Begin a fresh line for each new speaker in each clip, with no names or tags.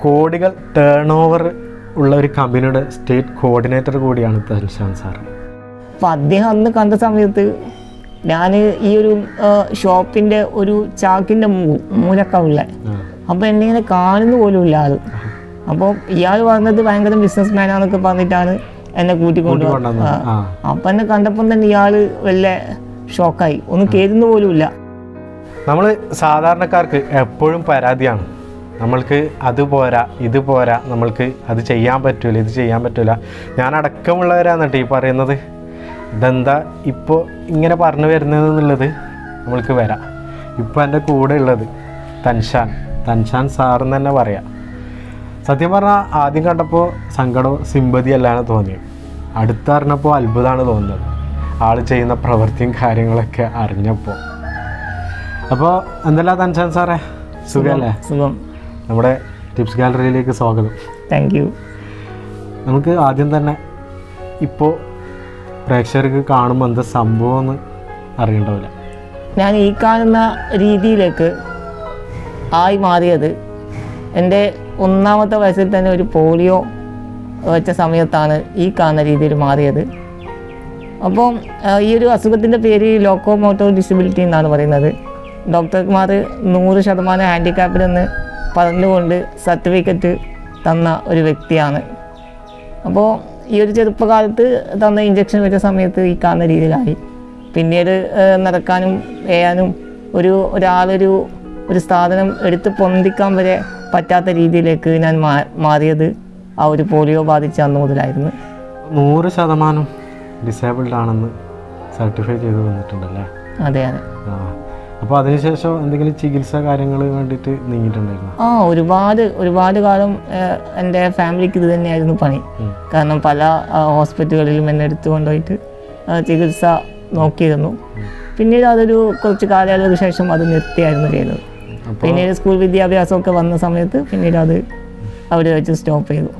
കോടികൾ turn over ഉള്ള ഒരു കമ്പനിയുടെ സ്റ്റേറ്റ് കോർഡിനേറ്റർ കൂടിയാണ് തൻഷാൻ സാർ.
അപ്പോൾ അദ്ദേഹം അന്ന് കണ്ട സമയത്ത് ഞാൻ ഈ ഒരു ഷോപ്പിൻ്റെ ഒരു ചാക്കിൻ്റെ മൂലക്കമുള്ള, അപ്പോൾ എന്നെ ഇങ്ങനെ കാണുന്ന പോലും ഇല്ല ആൾ. അപ്പോൾ ഇയാൾ പറഞ്ഞത് ഭയങ്കര ബിസിനസ് മാനാന്നൊക്കെ പറഞ്ഞിട്ടാണ് എന്നെ കൂട്ടിക്കൊണ്ടുപോകുന്നത്. അപ്പം എന്നെ കണ്ടപ്പം തന്നെ ഇയാൾ വലിയ ഷോക്കായി, ഒന്നും കേൾക്കുന്ന പോലും ഇല്ല.
നമ്മൾ സാധാരണക്കാർക്ക് എപ്പോഴും പരാതിയാണ്, നമ്മൾക്ക് അത് പോരാ ഇത് പോരാ, നമ്മൾക്ക് അത് ചെയ്യാൻ പറ്റൂല ഇത് ചെയ്യാൻ പറ്റൂല. ഞാൻ അടക്കമുള്ളവരാണ് കേട്ടോ ഈ പറയുന്നത്. ഇതെന്താ ഇപ്പോൾ ഇങ്ങനെ പറഞ്ഞു വരുന്നതെന്നുള്ളത് നമ്മൾക്ക് വരാം. ഇപ്പോൾ എൻ്റെ കൂടെ ഉള്ളത് തൻഷാൻ സാറെന്ന് തന്നെ പറയാം. സത്യം പറഞ്ഞാൽ ആദ്യം കണ്ടപ്പോൾ സങ്കടവും സിമ്പതി അല്ലാണ് തോന്നിയത്. അടുത്തറിഞ്ഞപ്പോൾ അത്ഭുതമാണ് തോന്നുന്നത്, ആൾ ചെയ്യുന്ന പ്രവൃത്തിയും കാര്യങ്ങളൊക്കെ അറിഞ്ഞപ്പോൾ. അപ്പോൾ എന്തല്ല തൻഷാൻ സാറേ, സുഖമല്ലേ?
സുഖം.
നമ്മുടെ ടിപ്സ് ഗാലറിയിലേക്ക് സ്വാഗതം.
Thank you.
നമുക്ക് ആദ്യം തന്നെ ഇപ്പോൾ പ്രേക്ഷകർക്ക് കാണുമ്പോൾ എന്താ സംഭവം എന്ന് അറിയണ്ടാവില്ല.
ഞാൻ ഈ കാണുന്ന രീതിയിലേക്ക് ആയി മാറിയത് എൻ്റെ 1ാമത്തെ വയസ്സിൽ തന്നെ ഒരു പോളിയോ വെച്ച സമയത്താണ് ഈ കാണുന്ന രീതിയിൽ മാറിയത്. അപ്പം ഈ ഒരു അസുഖത്തിൻ്റെ പേര് ലോക്കോമോട്ടോർ ഡിസബിലിറ്റി എന്നാണ് പറയുന്നത്. ഡോക്ടർമാർ 100% ഹാൻഡിക്യാപ്ഡ് പറഞ്ഞുകൊണ്ട് സർട്ടിഫിക്കറ്റ് തന്ന ഒരു വ്യക്തിയാണ്. അപ്പോൾ ഈ ഒരു ചെറുപ്പകാലത്ത് തന്ന ഇഞ്ചക്ഷൻ വെച്ച സമയത്ത് ഈ കാണുന്ന രീതിയിലായി. പിന്നീട് നടക്കാനും ചെയ്യാനും ഒരു സാധനം എടുത്ത് പൊന്തിക്കാൻ വരെ പറ്റാത്ത രീതിയിലേക്ക് ഞാൻ മാറിയത് ആ ഒരു പോളിയോ ബാധിച്ച അന്ന് മുതലായിരുന്നു.
100% ഡിസേബിൾഡ് ആണെന്ന് സർട്ടിഫൈ ചെയ്ത് തന്നിട്ടുണ്ടല്ലേ?
അതെ അതെ.
അപ്പോൾ അതിനുശേഷം എന്തെങ്കിലും ചികിത്സ കാര്യങ്ങൾ വേണ്ടിയിട്ട് നീങ്ങിയിട്ടുണ്ടായിരുന്നു?
ഒരുപാട് കാലം എൻ്റെ ഫാമിലിക്ക് ഇത് തന്നെയായിരുന്നു പണി. കാരണം പല ഹോസ്പിറ്റലുകളിലും എന്നെ എടുത്തു കൊണ്ടുപോയിട്ട് ചികിത്സ നോക്കിയിരുന്നു. പിന്നീട് അതൊരു കുറച്ച് കാലയളവിന് ശേഷം അത് നിർത്തിയായിരുന്നു ചെയ്തത്. പിന്നീട് സ്കൂൾ വിദ്യാഭ്യാസമൊക്കെ വന്ന സമയത്ത് പിന്നീട് അത് അവിടെ വെച്ച് സ്റ്റോപ്പ് ചെയ്തു.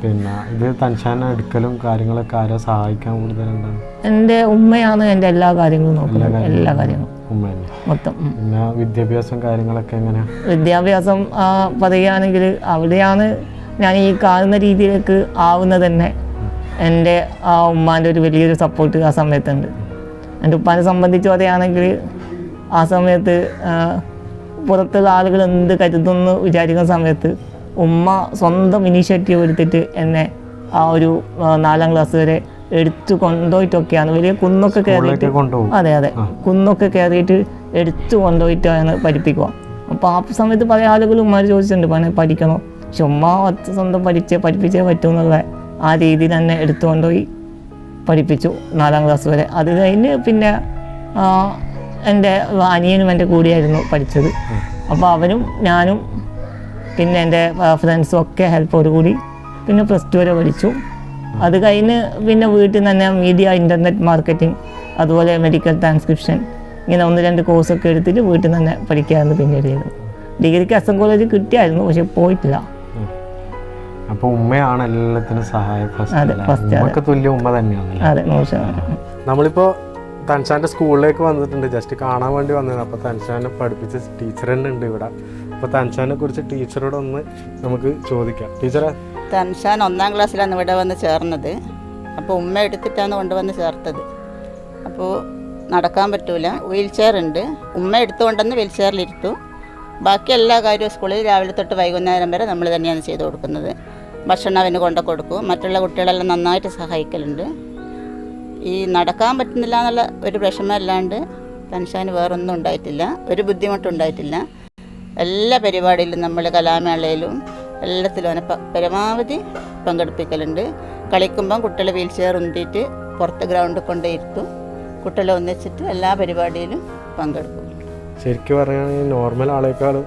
പിന്നെ ഇത് തൻഷാൻ എടുക്കലും കാര്യങ്ങളൊക്കെ ആരോ സഹായിക്കാൻ കൂടുതലുണ്ടാണ്?
എൻ്റെ ഉമ്മയാണ് എൻ്റെ എല്ലാ കാര്യങ്ങളും നോക്കുന്നത്. എല്ലാ കാര്യങ്ങളും മൊത്തം.
പിന്നെ വിദ്യാഭ്യാസം കാര്യങ്ങളൊക്കെ എങ്ങനെയാ?
വിദ്യാഭ്യാസം പറയുകയാണെങ്കിൽ അവിടെയാണ് ഞാൻ ഈ കാണുന്ന രീതിയിലേക്ക് ആവുന്നത് തന്നെ. എൻ്റെ ആ ഉമ്മാൻ്റെ ഒരു വലിയൊരു സപ്പോർട്ട് ആ സമയത്തുണ്ട്. എൻ്റെ ഉപ്പാനെ സംബന്ധിച്ച് പറയുകയാണെങ്കിൽ ആ സമയത്ത് പുറത്തുള്ള ആളുകൾ എന്ത് കരുതുമെന്ന് വിചാരിക്കുന്ന സമയത്ത് ഉമ്മ സ്വന്തം ഇനീഷ്യേറ്റീവ് എടുത്തിട്ട് എന്നെ ആ ഒരു 4ാം ക്ലാസ് വരെ എടുത്തു കൊണ്ടുപോയിട്ടൊക്കെയാണ്. വലിയ കുന്നൊക്കെ കയറിയിട്ട്, അതെ അതെ, കുന്നൊക്കെ കയറിയിട്ട് എടുത്തു കൊണ്ടുപോയിട്ടാണ് പഠിപ്പിക്കുക. അപ്പോൾ ആ സമയത്ത് പല ആളുകളും ഉമ്മ ചോദിച്ചിട്ടുണ്ട് പഠിക്കണോ, പക്ഷെ ഉമ്മ സ്വന്തം പഠിപ്പിച്ചേ പറ്റുമെന്നുള്ള ആ രീതിയിൽ തന്നെ എടുത്തു കൊണ്ടുപോയി പഠിപ്പിച്ചു 4ാം ക്ലാസ് വരെ. അത് കഴിഞ്ഞ് പിന്നെ എൻ്റെ അനിയനും എൻ്റെ കൂടെയായിരുന്നു പഠിച്ചത്. അപ്പോൾ അവനും ഞാനും പിന്നെ എൻ്റെ ഫ്രണ്ട്സും ഒക്കെ ഹെൽപ്പോടുകൂടി പിന്നെ +2 വരെ പഠിച്ചു. അത് കഴിഞ്ഞ് പിന്നെ വീട്ടിൽ തന്നെ മീഡിയ, ഇൻ്റർനെറ്റ് മാർക്കറ്റിംഗ്, അതുപോലെ മെഡിക്കൽ ട്രാൻസ്ക്രിപ്ഷൻ, ഇങ്ങനെ 1-2 കോഴ്സൊക്കെ എടുത്തിട്ട് വീട്ടിൽ തന്നെ പഠിക്കാമെന്ന് പിന്നീട് ചെയ്തത്. ഡിഗ്രിക്ക് SM കോളേജ് കിട്ടിയായിരുന്നു, പക്ഷെ പോയിട്ടില്ല.
അപ്പോൾ ഉമ്മയാണ് എല്ലാത്തിനും സഹായം. തുല്യ ഉമ്മ തന്നെയാണ്.
അതെ, 100%.
നമ്മളിപ്പോൾ തൻഷാൻ്റെ സ്കൂളിലേക്ക് വന്നിട്ടുണ്ട്, ജസ്റ്റ് കാണാൻ വേണ്ടി വന്നത്. അപ്പോൾ തൻഷാനെ പഠിപ്പിച്ച ടീച്ചർ തന്നെ ഉണ്ട് ഇവിടെ. അപ്പോൾ തൻഷാനെ കുറിച്ച് ടീച്ചറോടൊന്ന് നമുക്ക് ചോദിക്കാം. ടീച്ചറെ,
തൻഷാൻ 1ാം ക്ലാസ്സിലാണ് ഇവിടെ വന്ന് ചേർന്നത്. അപ്പോൾ ഉമ്മ എടുത്തിട്ടാണ് കൊണ്ടുവന്ന് ചേർത്തത്. അപ്പോൾ നടക്കാൻ പറ്റൂല, വീൽ ചെയർ ഉണ്ട്. ഉമ്മ എടുത്തുകൊണ്ടെന്ന് വീൽ ചെയറിലിരുത്തു. ബാക്കി എല്ലാ കാര്യവും സ്കൂളിൽ രാവിലെ തൊട്ട് വൈകുന്നേരം വരെ നമ്മൾ തന്നെയാണ് ചെയ്തു കൊടുക്കുന്നത്. ഭക്ഷണം അവന് കൊണ്ടു കൊടുക്കും. മറ്റുള്ള കുട്ടികളെല്ലാം നന്നായിട്ട് സഹായിക്കലുണ്ട്. ഈ നടക്കാൻ പറ്റുന്നില്ല എന്നുള്ള ഒരു വിഷമമല്ലാണ്ട് തൻഷാന് വേറൊന്നും ഉണ്ടായിട്ടില്ല, ഒരു ബുദ്ധിമുട്ടുണ്ടായിട്ടില്ല. എല്ലാ പരിപാടിയിലും നമ്മൾ കലാമേളയിലും എല്ലാത്തിലും അവനെ പരമാവധി പങ്കെടുപ്പിക്കലുണ്ട്. കളിക്കുമ്പം കുട്ടികളെ വീൽ ചെയർ ഉന്തിയിട്ട് പുറത്ത് ഗ്രൗണ്ടിൽ കൊണ്ടിരുത്തും. കുട്ടികളെ ഒന്നിച്ചിട്ട് എല്ലാ പരിപാടിയിലും പങ്കെടുക്കും.
ശരിക്കും പറയുകയാണെങ്കിൽ നോർമൽ ആളേക്കാളും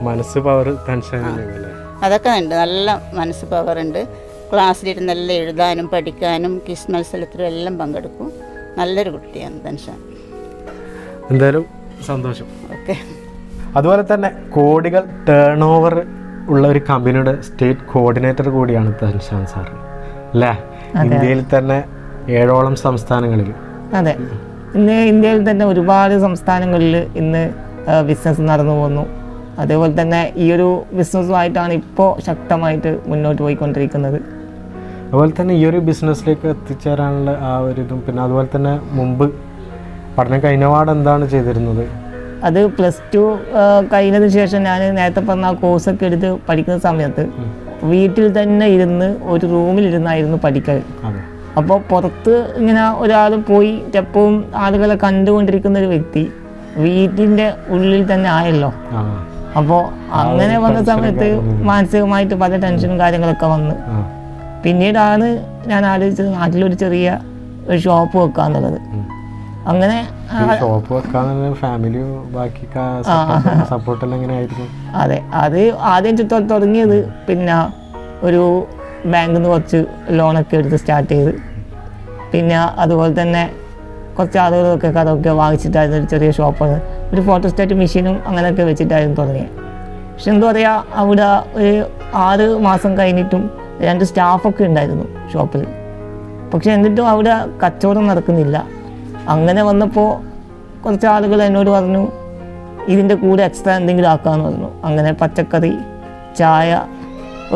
മനസ്സ് പവർ
അതൊക്കെ ഉണ്ട്. നല്ല മനസ്സ് പവറുണ്ട്. ക്ലാസ്സിലിരുന്ന് എല്ലാം എഴുതാനും പഠിക്കാനും ക്വിസ് മത്സരത്തിലും എല്ലാം പങ്കെടുക്കും. നല്ലൊരു കുട്ടിയാണ് തൻഷാൻ.
എന്തായാലും സന്തോഷം.
ഓക്കെ.
അതുപോലെ തന്നെ കോടികൾ ടേൺ ഓവർ ഉള്ള ഒരു കമ്പനിയുടെ സ്റ്റേറ്റ് കോർഡിനേറ്റർ കൂടിയാണ് തൻഷാൻ സാർ അല്ലേ? ഇന്ത്യയിൽ തന്നെ 7ഓളം സംസ്ഥാനങ്ങളിൽ.
അതെ, ഇന്ന് ഇന്ത്യയിൽ തന്നെ ഒരുപാട് സംസ്ഥാനങ്ങളിൽ ഇന്ന് ബിസിനസ് നടന്നു പോകുന്നു. അതേപോലെ തന്നെ ഈ ഒരു ബിസിനസ്സുമായിട്ടാണ് ഇപ്പോൾ ശക്തമായിട്ട് മുന്നോട്ട് പോയിക്കൊണ്ടിരിക്കുന്നത്.
അതുപോലെ തന്നെ ഈ ഒരു ബിസിനസ്സിലേക്ക് എത്തിച്ചേരാനുള്ള ആ ഒരു ഇതും, പിന്നെ അതുപോലെ തന്നെ മുമ്പ് പഠനം കഴിഞ്ഞപാട് എന്താണ് ചെയ്തിരുന്നത്?
അത് +2 കഴിഞ്ഞതിന് ശേഷം ഞാൻ നേരത്തെ പറഞ്ഞ ആ കോഴ്സൊക്കെ എടുത്ത് പഠിക്കുന്ന സമയത്ത് വീട്ടിൽ തന്നെ ഇരുന്ന് ഒരു റൂമിലിരുന്നായിരുന്നു പഠിക്കൽ. അപ്പോൾ പുറത്ത് ഇങ്ങനെ ഒരാൾ പോയി എപ്പോഴും ആളുകളെ കണ്ടുകൊണ്ടിരിക്കുന്ന ഒരു വ്യക്തി വീട്ടിൻ്റെ ഉള്ളിൽ തന്നെ ആയല്ലോ. അപ്പോൾ അങ്ങനെ വന്ന സമയത്ത് മാനസികമായിട്ട് പല ടെൻഷനും കാര്യങ്ങളൊക്കെ വന്ന് പിന്നീടാണ് ഞാൻ ആലോചിച്ചത് നാട്ടിലൊരു ചെറിയ ഒരു ഷോപ്പ് വെക്കാന്നുള്ളത്. അങ്ങനെ
ഷോപ്പ് വെക്കാന്ന് ഫാമിലി ബാക്കി സപ്പോർട്ടെല്ലാം എങ്ങനെയായിരുന്നു?
അതെ, അത് ആദ്യം തുടങ്ങിയത് പിന്നെ ഒരു ബാങ്കിൽ നിന്ന് കുറച്ച് ലോണൊക്കെ എടുത്ത് സ്റ്റാർട്ട് ചെയ്ത്, പിന്നെ അതുപോലെ തന്നെ കുറച്ച് ആളുകളൊക്കെ അതൊക്കെ വാങ്ങിച്ചിട്ടായിരുന്നു ഒരു ചെറിയ ഷോപ്പാണ്. ഒരു ഫോട്ടോസ്റ്റാറ്റ് മെഷീനും അങ്ങനെയൊക്കെ വെച്ചിട്ടായിരുന്നു തുടങ്ങിയത്. പക്ഷെ എന്താ പറയുക, അവിടെ ഒരു 6 മാസം കഴിഞ്ഞിട്ടും 2 സ്റ്റാഫൊക്കെ ഉണ്ടായിരുന്നു ഷോപ്പിൽ. പക്ഷെ എന്നിട്ടും അവിടെ കച്ചവടം നടക്കുന്നില്ല. അങ്ങനെ വന്നപ്പോൾ കുറച്ച് ആളുകൾ എന്നോട് പറഞ്ഞു ഇതിൻ്റെ കൂടെ എക്സ്ട്രാ എന്തെങ്കിലും ആക്കാമെന്ന് പറഞ്ഞു. അങ്ങനെ പച്ചക്കറി, ചായ,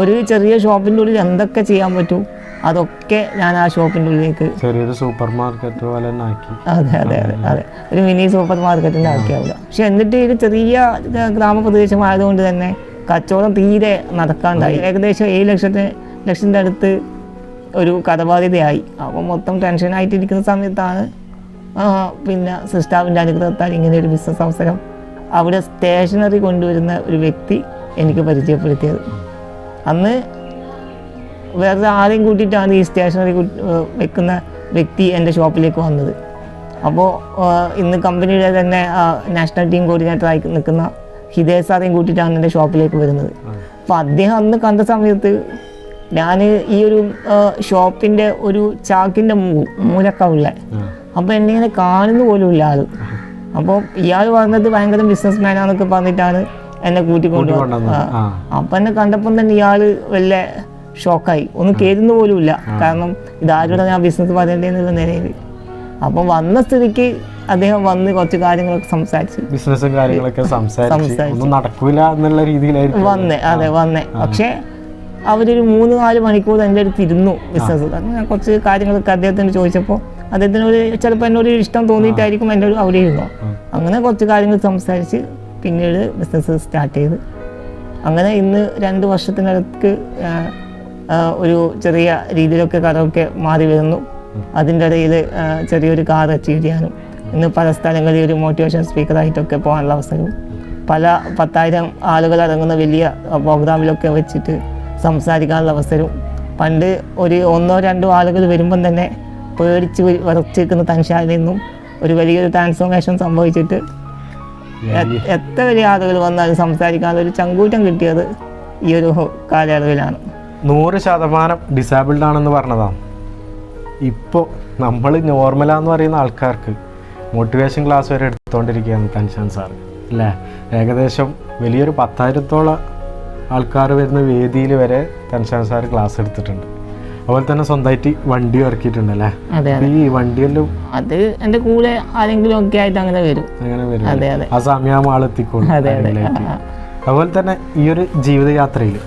ഒരു ചെറിയ ഷോപ്പിൻ്റെ ഉള്ളിൽ എന്തൊക്കെ ചെയ്യാൻ പറ്റും അതൊക്കെ ഞാൻ ആ ഷോപ്പിൻ്റെ ഉള്ളിലേക്ക്
ചെറിയൊരു സൂപ്പർ മാർക്കറ്റ് പോലെ ആക്കി.
അതെ, ഒരു മിനി സൂപ്പർ മാർക്കറ്റിൻ്റെ ആക്കിയാവില്ല. പക്ഷെ എന്നിട്ട് ഇത് ചെറിയ ഗ്രാമപ്രദേശമായതുകൊണ്ട് തന്നെ കച്ചവടം തീരെ നടക്കാണ്ടായി. ഏകദേശം 7 ലക്ഷത്തിൻ്റെ അടുത്ത് ഒരു കടബാധ്യതയായി. അപ്പോൾ മൊത്തം ടെൻഷനായിട്ടിരിക്കുന്ന സമയത്താണ് പിന്നെ സിസ്റ്റാവിൻ്റെ അനുഗ്രഹത്താൽ ഇങ്ങനെ ഒരു ബിസിനസ് അവസരം അവിടെ സ്റ്റേഷനറി കൊണ്ടുവരുന്ന ഒരു വ്യക്തി എനിക്ക് പരിചയപ്പെടുത്തിയത്. അന്ന് വേറെ ആരെയും കൂട്ടിയിട്ടാണ് ഈ സ്റ്റേഷനറി വെക്കുന്ന വ്യക്തി എൻ്റെ ഷോപ്പിലേക്ക് വന്നത്. അപ്പോൾ ഇന്ന് കമ്പനിയുടെ തന്നെ നാഷണൽ ടീം കോർഡിനേറ്ററായി നിൽക്കുന്ന ഹിതേ സാറേയും കൂട്ടിയിട്ടാണ് എൻ്റെ ഷോപ്പിലേക്ക് വരുന്നത്. അപ്പോൾ അദ്ദേഹം അന്ന് കണ്ട സമയത്ത് ഞാൻ ഈ ഒരു ഷോപ്പിൻ്റെ ഒരു ചാക്കിൻ്റെ മൂലക്കവുള്ള, അപ്പോൾ എന്നെ ഇങ്ങനെ കാണുന്ന പോലും ഇല്ല ആൾ. അപ്പോൾ ഇയാൾ പറഞ്ഞത് ഭയങ്കര ബിസിനസ് മാനാന്നൊക്കെ പറഞ്ഞിട്ടാണ് എന്നെ കൂട്ടിക്കൊണ്ടുപോകുന്നത്. അപ്പം എന്നെ കണ്ടപ്പം തന്നെ ഇയാൾ വലിയ ഷോക്കായി, ഒന്നും കേൾക്കുന്ന പോലും ഇല്ല. കാരണം ഇതാരുടെ ഞാൻ ബിസിനസ് പറയേണ്ടതെന്നുള്ള നിലയിൽ. അപ്പം വന്ന സ്ഥിതിക്ക് അദ്ദേഹം വന്ന് കുറച്ച് കാര്യങ്ങളൊക്കെ സംസാരിച്ചു,
ബിസിനസ്സും കാര്യങ്ങളൊക്കെ സംസാരിച്ചു നടക്കൂല എന്നുള്ള രീതിയിലായിരുന്നു
വന്നേ. പക്ഷേ അവരൊരു 3-4 മണിക്കൂർ എൻ്റെ അടുത്ത് ഇരുന്നു ബിസിനസ്. ഞാൻ കുറച്ച് കാര്യങ്ങളൊക്കെ അദ്ദേഹത്തിന് ചോദിച്ചപ്പോൾ അദ്ദേഹത്തിന് ചിലപ്പോൾ എന്നോട് ഇഷ്ടം തോന്നിയിട്ടായിരിക്കും എൻ്റെ അവിടെ ഇരുന്നു. അങ്ങനെ കുറച്ച് കാര്യങ്ങൾ സംസാരിച്ച് പിന്നീട് ബിസിനസ് സ്റ്റാർട്ട് ചെയ്ത് അങ്ങനെ ഇന്ന് 2 വർഷത്തിനടുത്ത് ഒരു ചെറിയ രീതിയിലൊക്കെ കടമൊക്കെ മാറി വരുന്നു. അതിൻ്റെ ഇടയിൽ ചെറിയൊരു കാർ അച്ചീവ് ചെയ്യാനും ഇന്ന് പല സ്ഥലങ്ങളിൽ ഒരു മോട്ടിവേഷൻ സ്പീക്കറായിട്ടൊക്കെ പോകാനുള്ള അവസരവും പല 10,000 ആളുകൾ അടങ്ങുന്ന വലിയ പ്രോഗ്രാമിലൊക്കെ വെച്ചിട്ട് സംസാരിക്കാനുള്ള അവസരവും. പണ്ട് ഒരു 1-2 ആളുകൾ വരുമ്പം തന്നെ പേടിച്ച് വിറച്ചിരിക്കുന്ന തൻഷാനിൽ നിന്നും ഒരു വലിയൊരു ട്രാൻസ്ഫോർമേഷൻ സംഭവിച്ചിട്ട് എത്ര വലിയ ആളുകൾ വന്നാലും സംസാരിക്കാനുള്ള ഒരു ചങ്കൂറ്റം കിട്ടിയത് ഈ ഒരു കാലയളവിലാണ്.
100% ഡിസേബിൾഡ് ആണെന്ന് പറഞ്ഞതാണ്. ഇപ്പോൾ നമ്മൾ നോർമലാന്ന് പറയുന്ന ആൾക്കാർക്ക് മോട്ടിവേഷൻ ക്ലാസ് വരെ എടുത്തുകൊണ്ടിരിക്കുകയാണ് തൻഷാൻ സാർ അല്ലേ. ഏകദേശം വലിയൊരു 10,000-ഓളം ആൾക്കാർ വരുന്ന വേദിയിൽ വരെ തൻഷാൻ സാർ ക്ലാസ് എടുത്തിട്ടുണ്ട്. അതുപോലെ തന്നെ സ്വന്തമായിട്ട് വണ്ടി ഇറക്കിയിട്ടുണ്ടല്ലേ. ഈ വണ്ടിയെല്ലാം
അത് എൻ്റെ കൂടെ ആരെങ്കിലും ഒക്കെ ആയിട്ട് അങ്ങനെ വരും.
ആ സമയം ആളെത്തിക്കോളും. അതുപോലെ തന്നെ ഈ ഒരു ജീവിതയാത്രയിൽ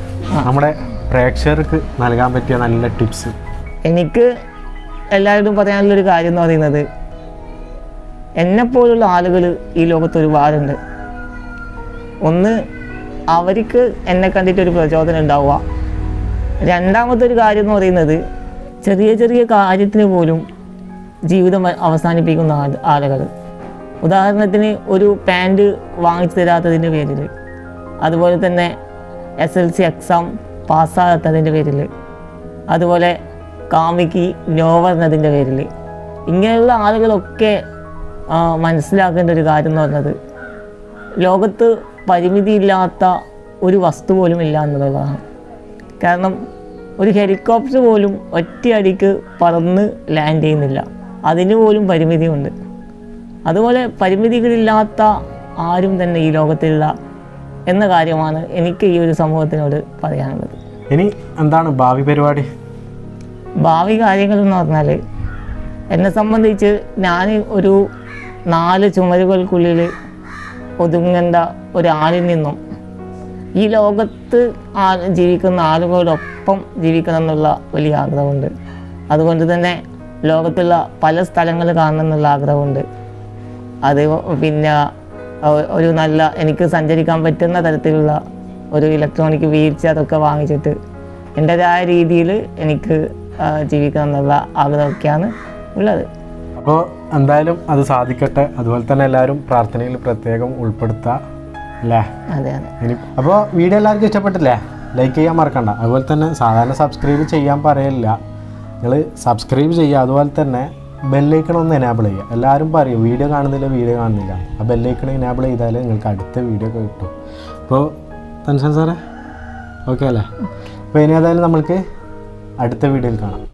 നമ്മുടെ പ്രേക്ഷകർക്ക് നൽകാൻ പറ്റിയ നല്ല ടിപ്സ്?
എനിക്ക് എല്ലാവരോടും പറയാനുള്ളൊരു കാര്യം എന്ന് പറയുന്നത്, എന്നെപ്പോലുള്ള ആളുകൾ ഈ ലോകത്ത് ഒരുപാടുണ്ട്. ഒന്ന്, അവർക്ക് എന്നെ കണ്ടിട്ടൊരു പ്രചോദനം ഉണ്ടാവുക. രണ്ടാമത്തെ ഒരു കാര്യം എന്ന് പറയുന്നത്, ചെറിയ ചെറിയ കാര്യത്തിന് പോലും ജീവിതം അവസാനിപ്പിക്കുന്ന ആളുകൾ. ഉദാഹരണത്തിന് ഒരു പാൻറ് വാങ്ങിച്ചു തരാത്തതിൻ്റെ പേരിൽ, അതുപോലെ തന്നെ SLC എക്സാം പാസ്സാകാത്തതിൻ്റെ പേരിൽ, അതുപോലെ കാമിക്ക് നോ പറഞ്ഞതിൻ്റെ പേരിൽ, ഇങ്ങനെയുള്ള ആളുകളൊക്കെ മനസ്സിലാക്കേണ്ട ഒരു കാര്യം എന്ന് പറഞ്ഞത്, ലോകത്ത് പരിമിതിയില്ലാത്ത ഒരു വസ്തു പോലും ഇല്ല എന്നുള്ളതാണ്. കാരണം ഒരു ഹെലികോപ്റ്റർ പോലും ഒറ്റയടിക്ക് പറന്ന് ലാൻഡ് ചെയ്യുന്നില്ല, അതിന് പോലും പരിമിതിയുണ്ട്. അതുപോലെ പരിമിതികളില്ലാത്ത ആരും തന്നെ ഈ ലോകത്തിലുള്ള എന്ന കാര്യമാണ് എനിക്ക് ഈ ഒരു സമൂഹത്തിനോട് പറയാനുള്ളത്.
ഇനി എന്താണ് ഭാവി പരിപാടി?
ഭാവി കാര്യങ്ങൾ എന്ന് പറഞ്ഞാൽ, എന്നെ സംബന്ധിച്ച് ഞാൻ ഒരു 4 ചുമരുകൾക്കുള്ളിൽ ഒതുങ്ങേണ്ട ഒരാളിൽ നിന്നും ഈ ലോകത്ത് ജീവിക്കുന്ന ആളുകളോടൊപ്പം ജീവിക്കണം എന്നുള്ള വലിയ ആഗ്രഹമുണ്ട്. അതുകൊണ്ട് തന്നെ ലോകത്തുള്ള പല സ്ഥലങ്ങൾ കാണണം എന്നുള്ള ആഗ്രഹമുണ്ട്. അത് പിന്നെ ഒരു നല്ല എനിക്ക് സഞ്ചരിക്കാൻ പറ്റുന്ന തരത്തിലുള്ള ഒരു ഇലക്ട്രോണിക് വീൽ ചെയർ അതൊക്കെ വാങ്ങിച്ചിട്ട് എൻ്റെതായ രീതിയിൽ എനിക്ക് ജീവിക്കണം എന്നുള്ള ആഗ്രഹമൊക്കെയാണ് ഉള്ളത്.
അപ്പോൾ എന്തായാലും അത് സാധിക്കട്ടെ. അതുപോലെ തന്നെ എല്ലാവരും പ്രാർത്ഥനയിൽ പ്രത്യേകം ഉൾപ്പെടുത്തുക അല്ലേ?
അതെ അതെ.
ഇനി അപ്പോൾ വീഡിയോ എല്ലാവർക്കും ഇഷ്ടപ്പെട്ടില്ലേ? ലൈക്ക് ചെയ്യാൻ മറക്കണ്ട. അതുപോലെ തന്നെ സാധാരണ സബ്സ്ക്രൈബ് ചെയ്യാൻ പറയില്ല, നിങ്ങൾ സബ്സ്ക്രൈബ് ചെയ്യുക. അതുപോലെ തന്നെ ബെല്ലൈക്കൺ ഒന്ന് എനാബിൾ ചെയ്യുക. എല്ലാവരും പറയും വീഡിയോ കാണുന്നില്ല. ആ ബെല്ലൈക്കൺ എനാബിൾ ചെയ്താൽ നിങ്ങൾക്ക് അടുത്ത വീഡിയോ ഒക്കെ കിട്ടും. അപ്പോൾ തൻഷൻ സാറേ ഓക്കെ അല്ലേ? അപ്പോൾ ഇനി ഏതായാലും നമ്മൾക്ക് അടുത്ത വീഡിയോയിൽ കാണാം.